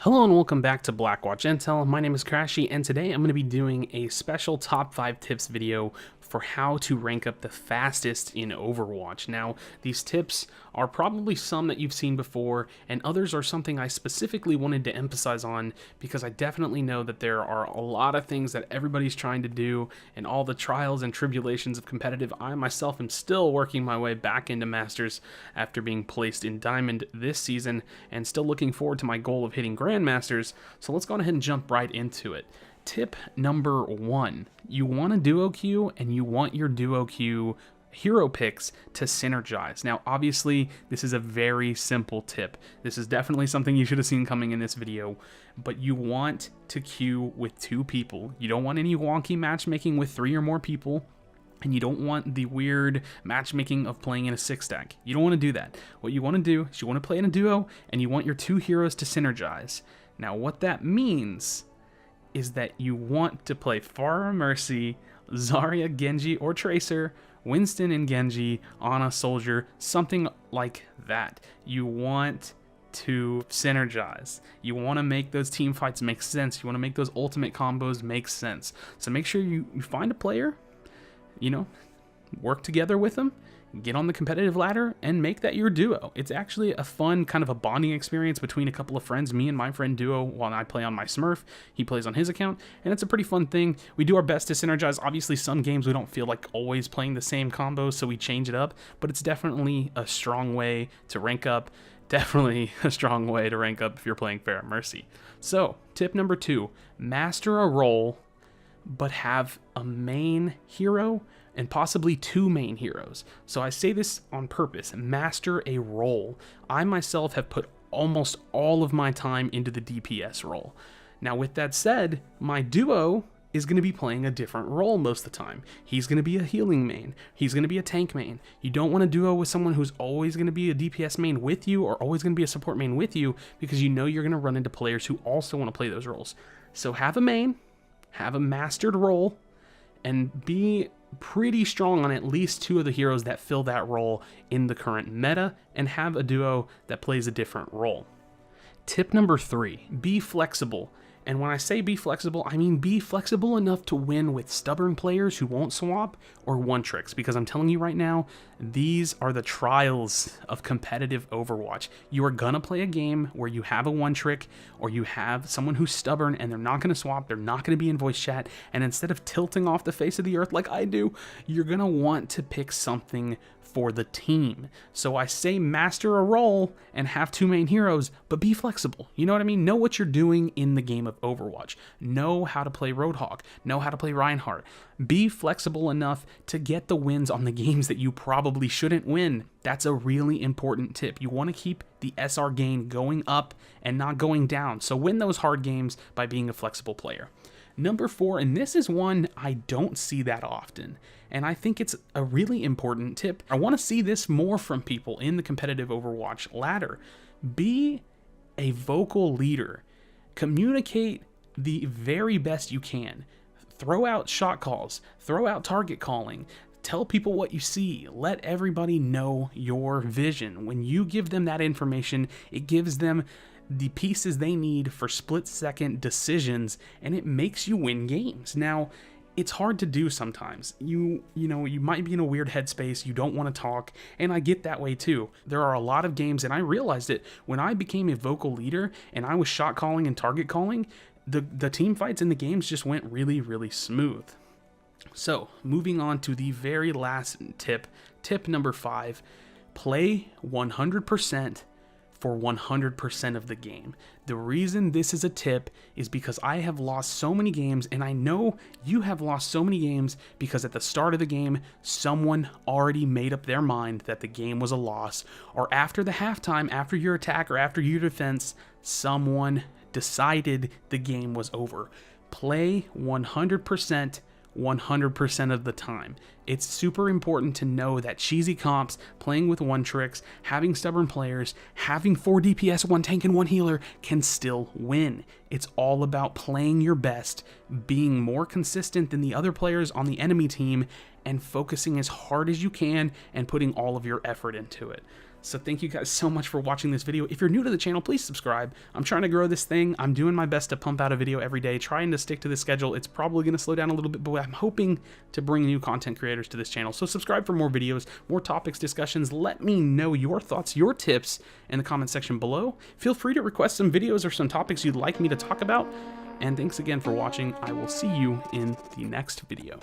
Hello and welcome back to Blackwatch Intel. My name is Crashy and today I'm going to be doing a special top 5 tips video for how to rank up the fastest in Overwatch. Now, these tips are probably some that you've seen before, and others are something I specifically wanted to emphasize on because I definitely know that there are a lot of things that everybody's trying to do, and all the trials and tribulations of competitive. I myself am still working my way back into Masters after being placed in Diamond this season, and still looking forward to my goal of hitting Grandmasters, so let's go ahead and jump right into it. Tip number 1, you want a duo queue and you want your duo queue hero picks to synergize. Now, obviously, this is a very simple tip. This is definitely something you should have seen coming in this video, but you want to queue with 2 people. You don't want any wonky matchmaking with 3 or more people, and you don't want the weird matchmaking of playing in a 6-stack. You don't want to do that. What you want to do is you want to play in a duo, and you want your 2 heroes to synergize. Now, what that means is that you want to play Pharah Mercy, Zarya, Genji, or Tracer, Winston and Genji, Ana, Soldier, something like that. You want to synergize. You want to make those team fights make sense. You want to make those ultimate combos make sense. So make sure you find a player, work together with them, get on the competitive ladder, and make that your duo. It's actually a fun kind of a bonding experience between a couple of friends. Me and my friend duo while I play on my Smurf. He plays on his account, and it's a pretty fun thing. We do our best to synergize. Obviously, some games we don't feel like always playing the same combos, so we change it up, but it's definitely a strong way to rank up. Definitely a strong way to rank up if you're playing Pharah Mercy. So, tip number 2, master a role, but have a main hero and possibly 2 main heroes. So I say this on purpose, master a role. I myself have put almost all of my time into the DPS role. Now with that said, my duo is going to be playing a different role most of the time. He's going to be a healing main. He's going to be a tank main. You don't want to duo with someone who's always going to be a DPS main with you or always going to be a support main with you, because you know you're going to run into players who also want to play those roles. So have a main, have a mastered role, and be pretty strong on at least 2 of the heroes that fill that role in the current meta, and have a duo that plays a different role. Tip number 3, be flexible. And when I say be flexible, I mean be flexible enough to win with stubborn players who won't swap or one-tricks, because I'm telling you right now, these are the trials of competitive Overwatch. You are gonna play a game where you have a one-trick, or you have someone who's stubborn and they're not gonna swap, they're not gonna be in voice chat, and instead of tilting off the face of the earth like I do, you're gonna want to pick something for the team. So I say master a role and have 2 main heroes, but be flexible. You know what I mean? Know what you're doing in the game of Overwatch. Know how to play Roadhog. Know how to play Reinhardt. Be flexible enough to get the wins on the games that you probably shouldn't win. That's a really important tip. You want to keep the SR gain going up and not going down. So win those hard games by being a flexible player. Number 4, and this is one I don't see that often, and I think it's a really important tip. I want to see this more from people in the competitive Overwatch ladder. Be a vocal leader. Communicate the very best you can. Throw out shot calls. Throw out target calling. Tell people what you see. Let everybody know your vision. When you give them that information, it gives them the pieces they need for split-second decisions, and it makes you win games. Now, it's hard to do sometimes. You might be in a weird headspace, you don't want to talk, and I get that way too. There are a lot of games, and I realized it when I became a vocal leader and I was shot calling and target calling, the team fights in the games just went really, really smooth. So, moving on to the very last tip number 5, play 100% for 100% of the game. The reason this is a tip is because I have lost so many games, and I know you have lost so many games because at the start of the game, someone already made up their mind that the game was a loss, or after the halftime, after your attack or after your defense, someone decided the game was over. Play 100% 100% of the time. It's super important to know that cheesy comps, playing with one tricks, having stubborn players, having 4 DPS, 1 tank, and 1 healer can still win. It's all about playing your best, being more consistent than the other players on the enemy team, and focusing as hard as you can and putting all of your effort into it. So thank you guys so much for watching this video. If you're new to the channel, please subscribe. I'm trying to grow this thing. I'm doing my best to pump out a video every day, trying to stick to the schedule. It's probably going to slow down a little bit, but I'm hoping to bring new content creators to this channel. So subscribe for more videos, more topics, discussions. Let me know your thoughts, your tips in the comment section below. Feel free to request some videos or some topics you'd like me to talk about. And thanks again for watching. I will see you in the next video.